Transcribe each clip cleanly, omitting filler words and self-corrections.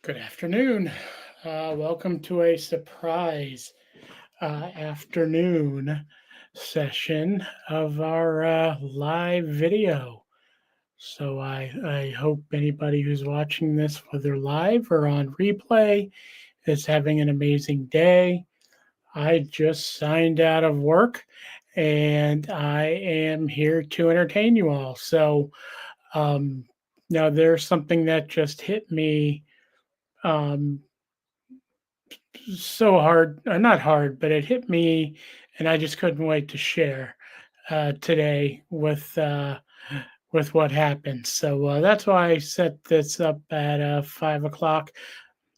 Good afternoon. Welcome to a surprise afternoon session of our live video. So I hope anybody who's watching this, whether live or on replay, is having an amazing day. I just signed out of work and I am here to entertain you all. Um, Now there's something that just hit me um, so hard, not hard, but it hit me, and I just couldn't wait to share today with what happened. So that's why I set this up at 5 o'clock.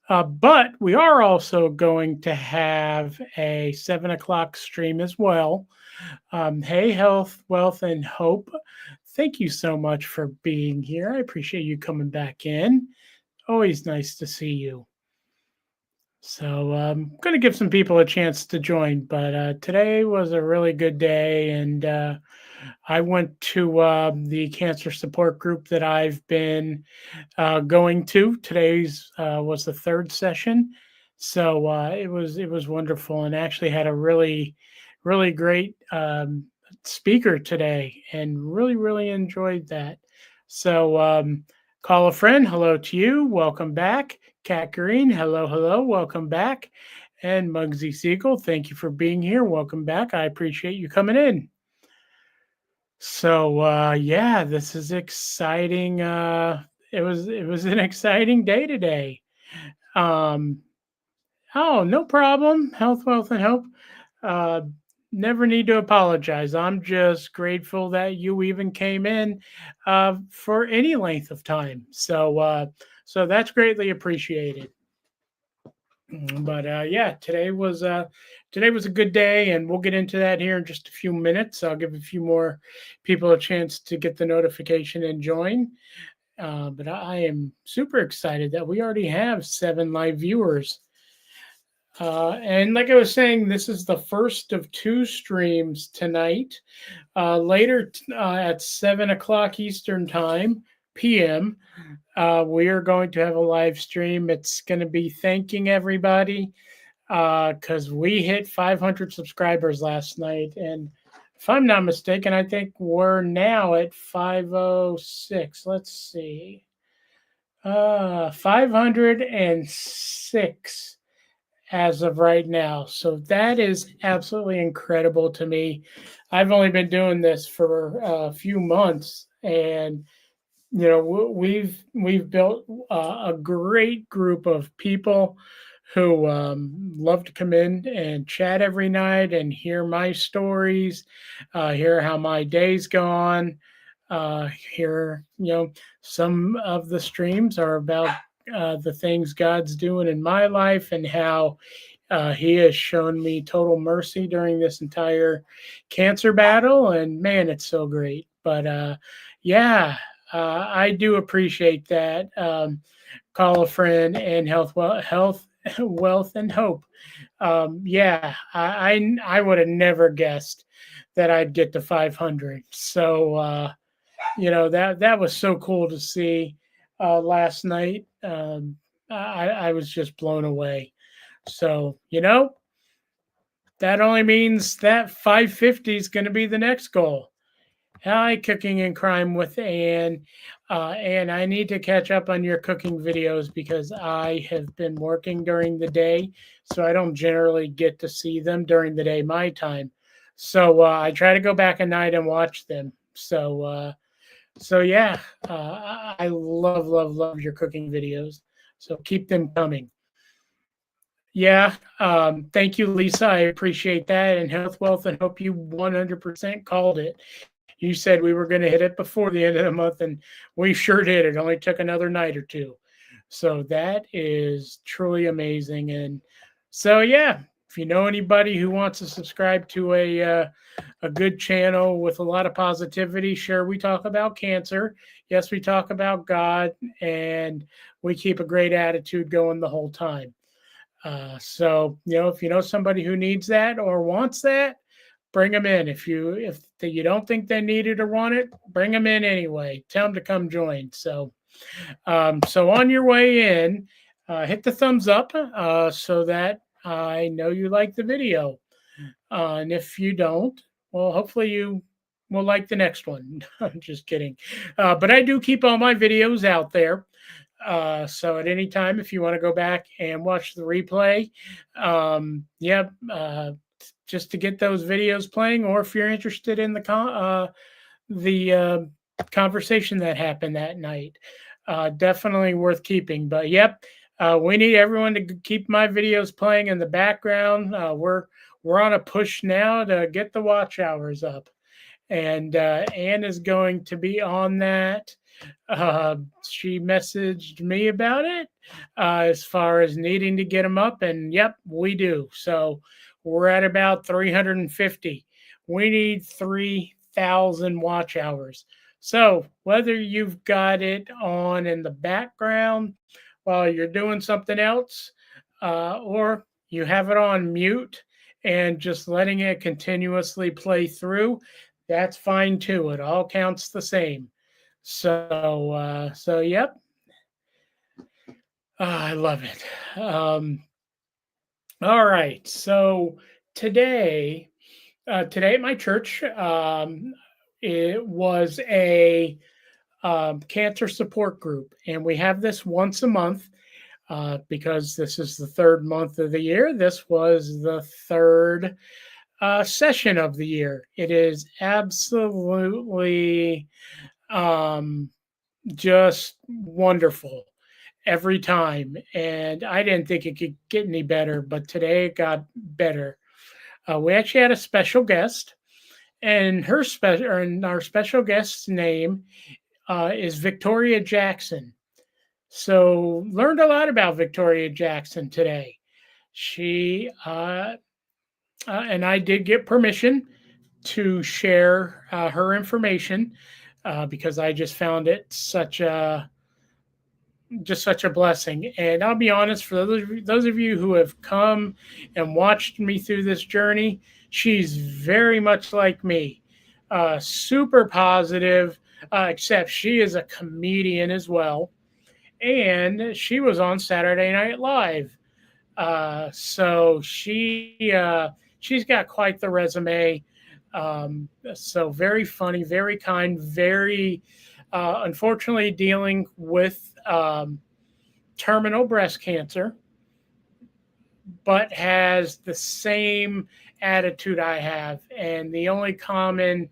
But we are also going to have a 7 o'clock stream as well. Hey, health, wealth, and hope. Thank you so much for being here. I appreciate you coming back in. Always nice to see you. So I'm going to give some people a chance to join, but today was a really good day, and I went to the cancer support group that I've been going to. Today's was the third session, so it was wonderful, and actually had a really great speaker today, and really enjoyed that. So call a friend. Hello to you. Welcome back. Cat Green, hello, welcome back. And Muggsy Siegel, thank you for being here. Welcome back. I appreciate you coming in. So yeah, this is exciting. It was an exciting day today. Um, oh, no problem. Health, wealth, and hope. Uh, Never need to apologize. I'm just grateful that you even came in for any length of time. So that's greatly appreciated. But yeah, today was a good day, and we'll get into that here in just a few minutes. I'll give a few more people a chance to get the notification and join. But I am super excited that we already have 7 live viewers. And like I was saying, this is the first of 2 streams tonight. Later at 7 o'clock Eastern Time, PM, we are going to have a live stream. It's going to be thanking everybody because we hit 500 subscribers last night. And if I'm not mistaken, I think we're now at 506. Let's see. 506 as of right now. So that is absolutely incredible to me. I've only been doing this for a few months, and we've built a great group of people who love to come in and chat every night and hear my stories, hear how my day's gone. Hear some of the streams are about the things God's doing in my life and how He has shown me total mercy during this entire cancer battle. And man, it's so great. But yeah, I do appreciate that. Call a friend and health, wealth, and hope. Yeah, I would have never guessed that I'd get to 500. So that was so cool to see last night. I was just blown away. So that only means that 550 is going to be the next goal. Hi, Cooking and Crime with Ann. And I need to catch up on your cooking videos because I have been working during the day, so I don't generally get to see them during the day, my time. So I try to go back at night and watch them. So yeah, I love your cooking videos. So keep them coming. Yeah, thank you, Lisa. I appreciate that. And health, wealth, and hope you 100% called it. You said we were going to hit it before the end of the month, and we sure did. It only took another night or two. So that is truly amazing. And so, yeah, if you know anybody who wants to subscribe to a good channel with a lot of positivity, sure, we talk about cancer. Yes, we talk about God, and we keep a great attitude going the whole time. So if you know somebody who needs that or wants that, bring them in. If you don't think they need it or want it, bring them in anyway. Tell them to come join. So on your way in, hit the thumbs up so that I know you like the video. And if you don't, well, hopefully you will like the next one. I'm just kidding. But I do keep all my videos out there. So at any time, if you want to go back and watch the replay, yeah, just to get those videos playing, or if you're interested in the conversation that happened that night, definitely worth keeping. But yep, we need everyone to keep my videos playing in the background. We're on a push now to get the watch hours up, and Anne is going to be on that. She messaged me about it as far as needing to get them up, and yep, we do. So we're at about 350. We need 3,000 watch hours. So whether you've got it on in the background while you're doing something else, or you have it on mute and just letting it continuously play through, that's fine too. It all counts the same. So yep, I love it. All right, so today, today at my church, it was a cancer support group, and we have this once a month. Because this is the third month of the year, this was the third session of the year. It is absolutely um, just wonderful every time. And I didn't think it could get any better, but today it got better. We actually had a special guest, and our special guest's name is Victoria Jackson. So learned a lot about Victoria Jackson today. She and I did get permission to share her information because I just found it such a blessing. And I'll be honest, for those of you who have come and watched me through this journey, she's very much like me, super positive, except she is a comedian as well. And she was on Saturday Night Live. So she's got quite the resume. So very funny, very kind, very unfortunately dealing with terminal breast cancer, but has the same attitude I have. And the only common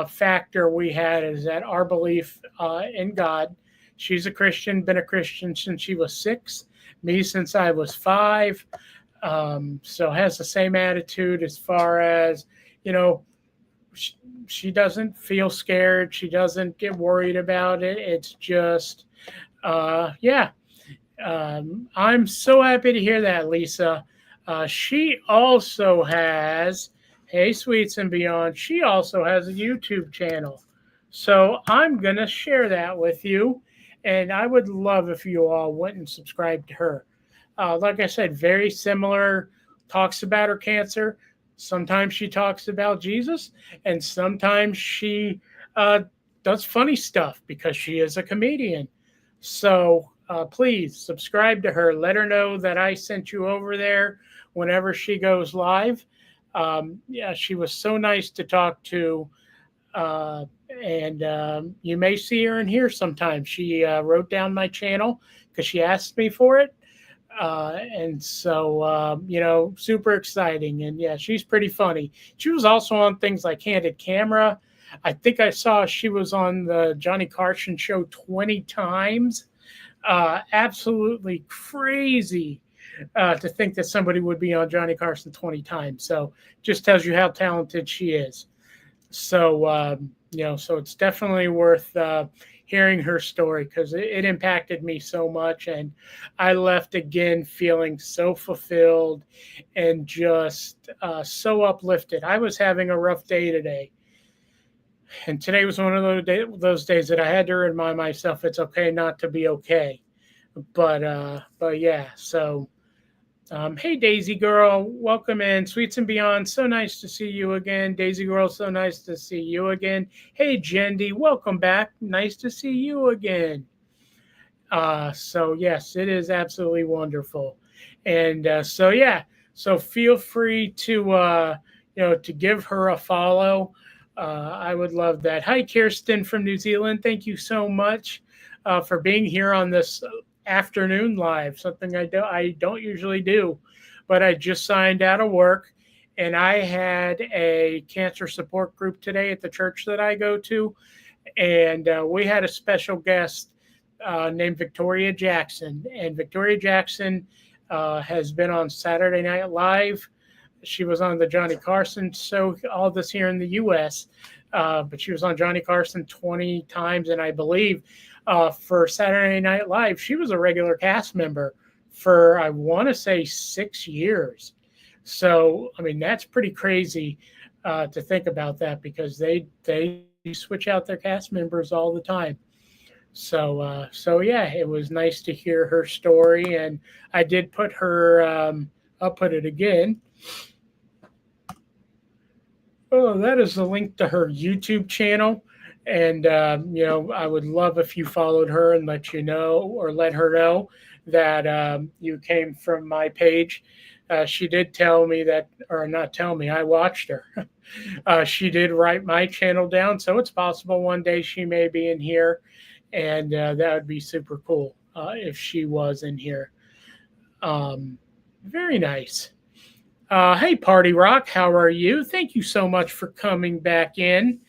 factor we had is that our belief in God. She's a Christian, been a Christian since she was 6, me since I was 5. So has the same attitude as far as, you know, she doesn't feel scared. She doesn't get worried about it. It's just, yeah. I'm so happy to hear that, Lisa. She also has, hey, Sweets and Beyond, she also has a YouTube channel. So I'm going to share that with you. And I would love if you all went and subscribed to her. Like I said, very similar, talks about her cancer. Sometimes she talks about Jesus, and sometimes she does funny stuff because she is a comedian. So please subscribe to her. Let her know that I sent you over there whenever she goes live. Yeah, she was so nice to talk to. And you may see her in here sometime. She wrote down my channel because she asked me for it. And so, super exciting. And yeah, she's pretty funny. She was also on things like Candid Camera. I think I saw she was on the Johnny Carson show 20 times. Absolutely crazy to think that somebody would be on Johnny Carson 20 times. So just tells you how talented she is. So, so it's definitely worth hearing her story because it impacted me so much. And I left again feeling so fulfilled and just so uplifted. I was having a rough day today. And today was one of those days that I had to remind myself it's okay not to be okay. But yeah, so hey, Daisy Girl, welcome in. Sweets and Beyond, so nice to see you again. Daisy Girl, so nice to see you again. Hey, Jendi, welcome back. Nice to see you again. So yes, it is absolutely wonderful, and so yeah, so feel free to to give her a follow. I would love that. Hi, Kirsten from New Zealand. Thank you so much for being here on this afternoon live. Something I don't usually do, but I just signed out of work, and I had a cancer support group today at the church that I go to, and we had a special guest named Victoria Jackson. And Victoria Jackson has been on Saturday Night Live. She was on the Johnny Carson show, all this here in the U.S., but she was on Johnny Carson 20 times. And I believe for Saturday Night Live, she was a regular cast member for, I want to say, 6 years. So, I mean, that's pretty crazy to think about that, because they switch out their cast members all the time. So yeah, it was nice to hear her story, and I did put her. I'll put it again. Oh, that is the link to her YouTube channel, and I would love if you followed her and let you know, or let her know that you came from my page. She did tell me that, or not tell me, I watched her. She did write my channel down, so it's possible one day she may be in here, and that would be super cool if she was in here. Um, Very nice. Hey, Party Rock, how are you? Thank you so much for coming back in.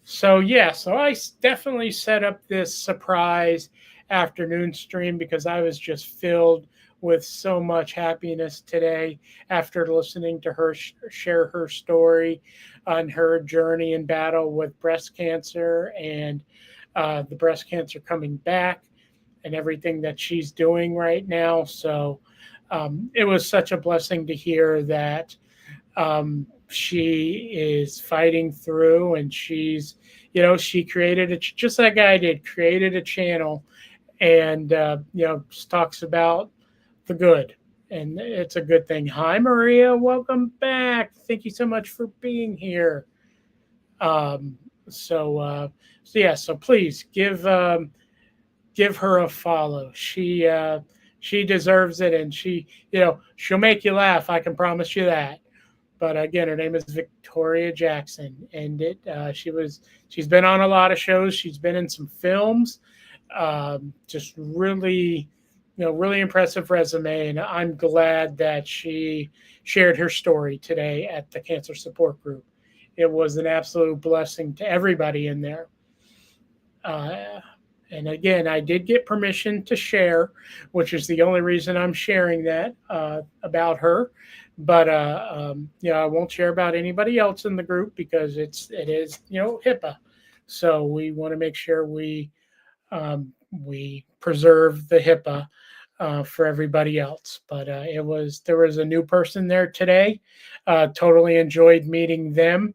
So yeah, so definitely set up this surprise afternoon stream because I was just filled with so much happiness today after listening to her share her story on her journey and battle with breast cancer, and the breast cancer coming back, and everything that she's doing right now. So it was such a blessing to hear that she is fighting through, and she created it just like I did, created a channel, and just talks about the good, and it's a good thing. Hi, Maria, welcome back. Thank you so much for being here. um, so yeah, so please give her a follow. She deserves it, and she'll make you laugh, I can promise you that. But again, her name is Victoria Jackson, and she's been on a lot of shows. She's been in some films. Just really, really impressive resume, and I'm glad that she shared her story today at the Cancer Support Group. It was an absolute blessing to everybody in there. Uh, and again, I did get permission to share, which is the only reason I'm sharing that about her. But I won't share about anybody else in the group because it is HIPAA. So we want to make sure we preserve the HIPAA for everybody else. But there was a new person there today. Totally enjoyed meeting them.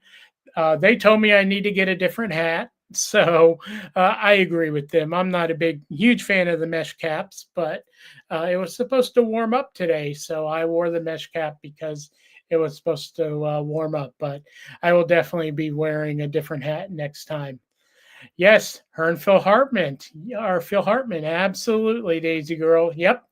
They told me I need to get a different hat. So I agree with them. I'm not a huge fan of the mesh caps, but it was supposed to warm up today. So I wore the mesh cap because it was supposed to warm up. But I will definitely be wearing a different hat next time. Yes, her and Phil Hartman, or Phil Hartman, absolutely, Daisy Girl. Yep,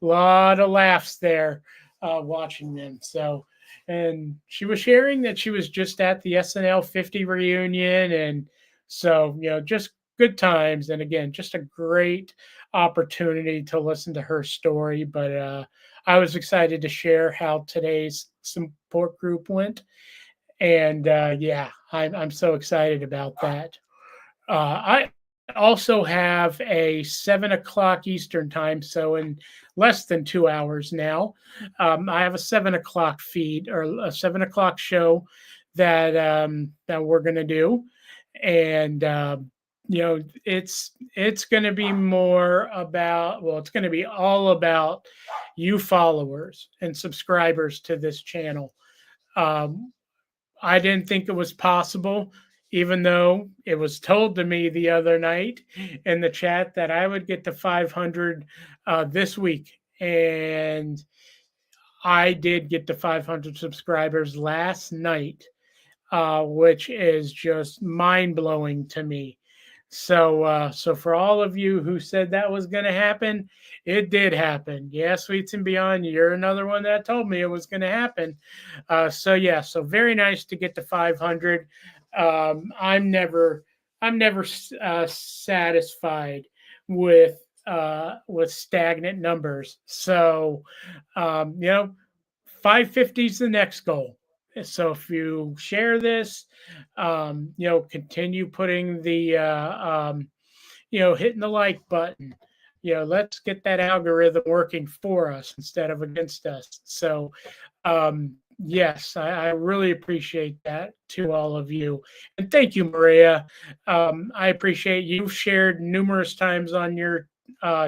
a lot of laughs there watching them. So, and she was sharing that she was just at the SNL 50 reunion, and so just good times. And again, just a great opportunity to listen to her story. But I was excited to share how today's support group went, and yeah, I'm so excited about that. I also have a 7 o'clock Eastern time, so in less than 2 hours now, I have a 7 o'clock feed, or a 7 o'clock show that we're gonna do, and it's gonna be more about, well, it's gonna be all about you followers and subscribers to this channel. Um, I didn't think it was possible, even though it was told to me the other night in the chat that I would get to 500 this week. And I did get to 500 subscribers last night, which is just mind blowing to me. So for all of you who said that was going to happen, it did happen. Yeah, Sweets and Beyond, you're another one that told me it was going to happen. So very nice to get to 500. I'm never satisfied with stagnant numbers. So, 550 is the next goal. So if you share this, continue putting hitting the like button. Let's get that algorithm working for us instead of against us. So, yes, I really appreciate that to all of you. And thank you, Maria. I appreciate you've shared numerous times on your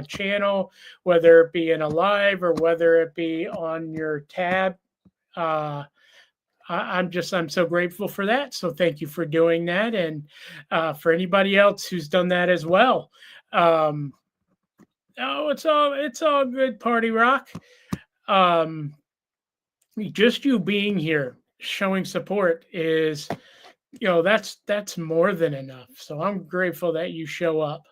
channel, whether it be in a live or whether it be on your tab. Uh, I'm so grateful for that. So thank you for doing that, and for anybody else who's done that as well. Um, oh, it's all good, Party Rock. Um, just you being here, showing support is, that's more than enough. So I'm grateful that you show up.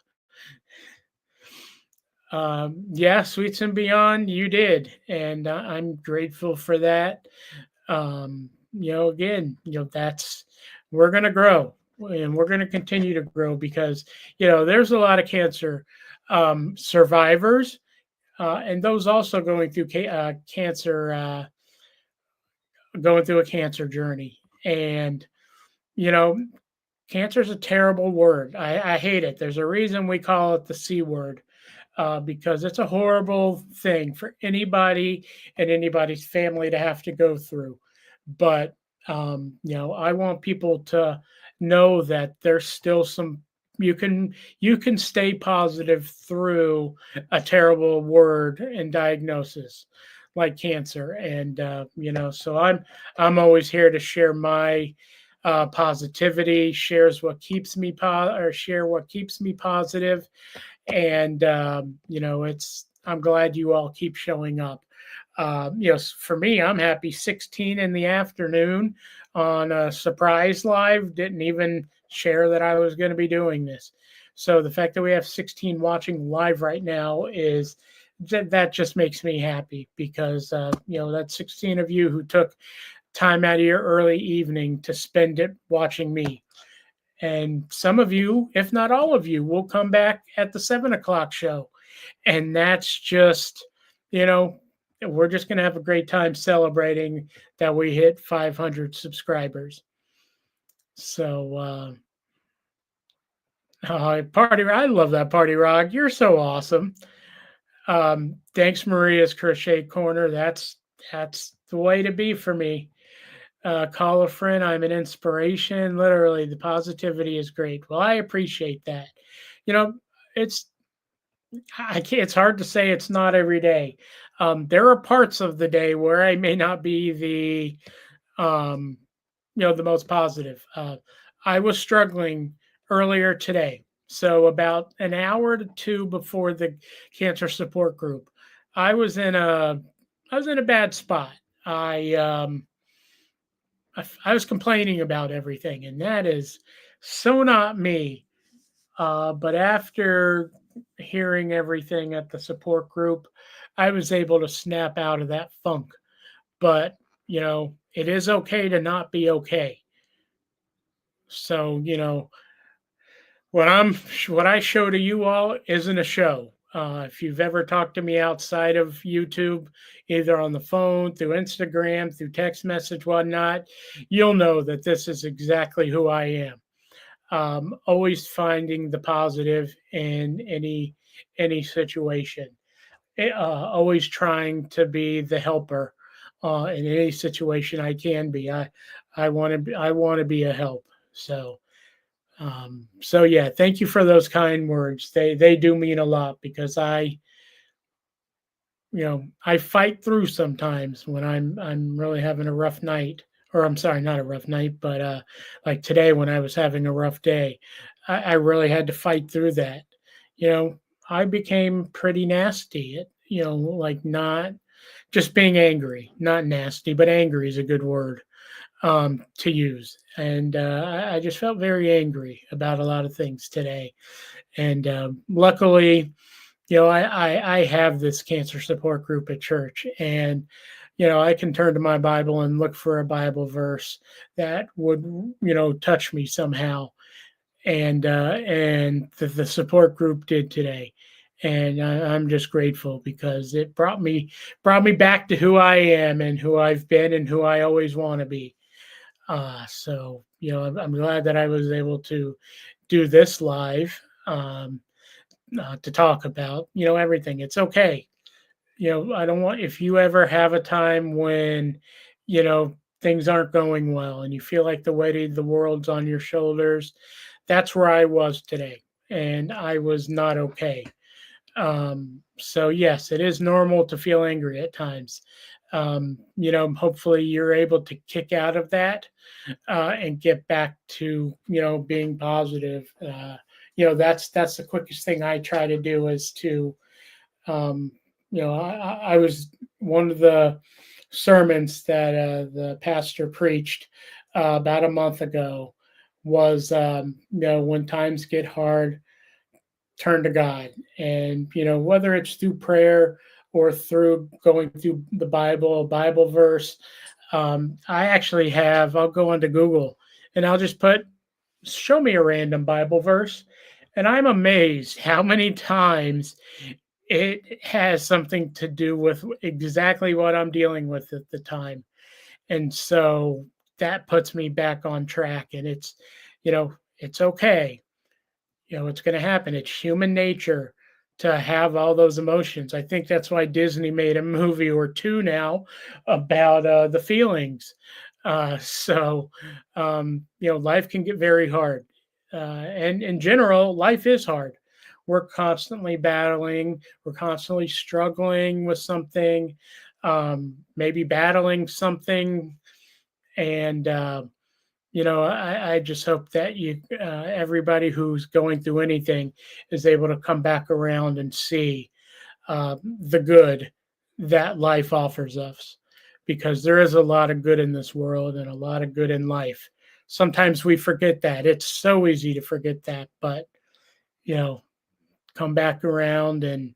Yeah, Sweets and Beyond, you did, and I'm grateful for that. Again, that's we're going to grow and we're going to continue to grow because there's a lot of cancer survivors, and those also cancer, going through a cancer journey. And you know cancer is a terrible word. I hate it. There's a reason we call it the C word, because it's a horrible thing for anybody and anybody's family to have to go through. But I want people to know that there's still some you can stay positive through a terrible word and diagnosis like cancer. And so I'm always here to share my positivity, share what keeps me positive. And it's I'm glad you all keep showing up. For me, I'm happy 16 in the afternoon on a surprise live. Didn't even share that I was going to be doing this. So the fact that we have 16 watching live right now is that just makes me happy, because that's 16 of you who took time out of your early evening to spend it watching me. And some of you, if not all of you, will come back at the 7 o'clock show. And that's just, you know, we're just going to have a great time celebrating that we hit 500 subscribers. So, I love that, Party Rock. You're so awesome. Thanks, Maria's Crochet Corner. That's the way to be for me. Call a friend. I'm an inspiration. Literally, the positivity is great. Well, I appreciate that. You know, it's I can't. It's hard to say it's not every day. There are parts of the day where I may not be um, the most positive. I was struggling earlier today, so about an hour to two before the cancer support group, I was in a I was in a bad spot. I um, I was complaining about everything, and that is so not me. But after hearing everything at the support group, I was able to snap out of that funk. But, it is okay to not be okay. So, what I show to you all isn't a show. If you've ever talked to me outside of YouTube, either on the phone, through Instagram, through text message, whatnot, you'll know that this is exactly who I am. Always finding the positive in any situation. Always trying to be the helper in any situation I can be. I want to be a help. So yeah, thank you for those kind words. They do mean a lot, because I fight through sometimes when I'm really having a rough night. Or I'm sorry, not a rough night, but like today when I was having a rough day, I really had to fight through that. You know, I became pretty nasty. Like not just being angry, not nasty, but angry is a good word. to use. And I just felt very angry about a lot of things today. And luckily, I have this cancer support group at church, and I can turn to my Bible and look for a Bible verse that would touch me somehow. And the support group did today, and I'm just grateful because it brought me back to who I am and who I've been and who I always want to be. So I'm glad that I was able to do this live, to talk about everything. It's okay. I don't want, if you ever have a time when things aren't going well and you feel like the weight of the world's on your shoulders, that's where I was today, and I was not okay. So yes, it is normal to feel angry at times. Hopefully you're able to kick out of that, and get back to being positive. That's the quickest thing I try to do, is to um, I was one of the sermons that the pastor preached about a month ago was, when times get hard, turn to God. And whether it's through prayer or through going through the Bible, a Bible verse. I actually have. I'll go onto Google and I'll just put, show me a random Bible verse, and I'm amazed how many times it has something to do with exactly what I'm dealing with at the time. And so that puts me back on track. And it's okay. It's going to happen. It's human nature to have all those emotions. I think that's why Disney made a movie or two now about the feelings. Life can get very hard. And in general, life is hard. We're constantly battling, we're constantly struggling with something, maybe battling something. And I just hope that everybody who's going through anything is able to come back around and see the good that life offers us, because there is a lot of good in this world and a lot of good in life. Sometimes we forget that. It's so easy to forget that, but you know, come back around and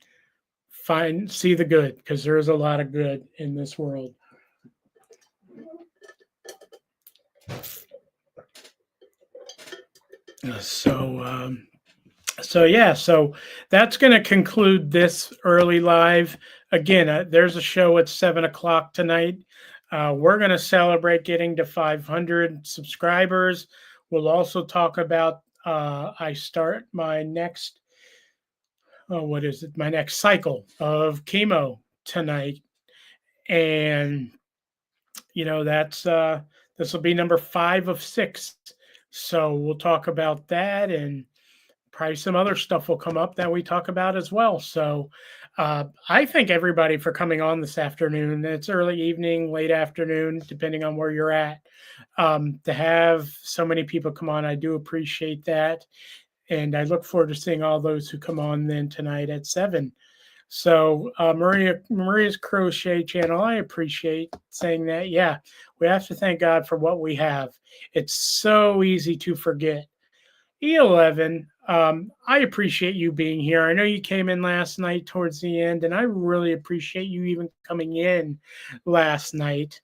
see the good, because there is a lot of good in this world. So, so that's going to conclude this early live. Again, there's a show at 7 o'clock tonight. We're going to celebrate getting to 500 subscribers. We'll also talk about, I start my next, what is it? My next cycle of chemo tonight. And, that's, this will be number 5 of 6. So we'll talk about that, and probably some other stuff will come up that we talk about as well. So I thank everybody for coming on this afternoon. It's early evening, late afternoon, depending on where you're at. To have so many people come on, I do appreciate that. And I look forward to seeing all those who come on then tonight at 7. So Maria's crochet channel, I appreciate saying that. Yeah, we have to thank God for what we have. It's so easy to forget. E11, I appreciate you being here. I know you came in last night towards the end, and I really appreciate you even coming in last night.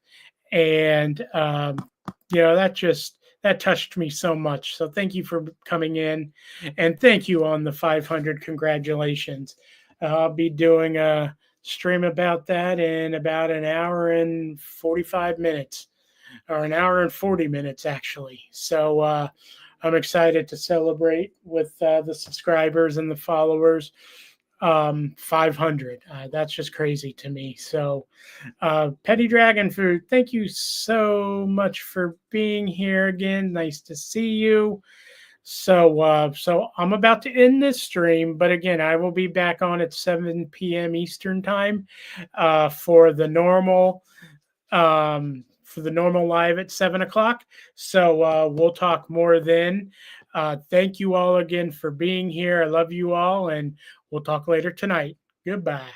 And that touched me so much. So thank you for coming in, and thank you on the 500. Congratulations. I'll be doing a stream about that in about an hour and 45 minutes, or an hour and 40 minutes, actually. So I'm excited to celebrate with the subscribers and the followers. 500. That's just crazy to me. So, Petty Dragon Food, thank you so much for being here again. Nice to see you. So I'm about to end this stream, but again, I will be back on at 7 p.m. Eastern time for the normal live at 7 o'clock. So we'll talk more then. Thank you all again for being here. I love you all, and we'll talk later tonight. Goodbye.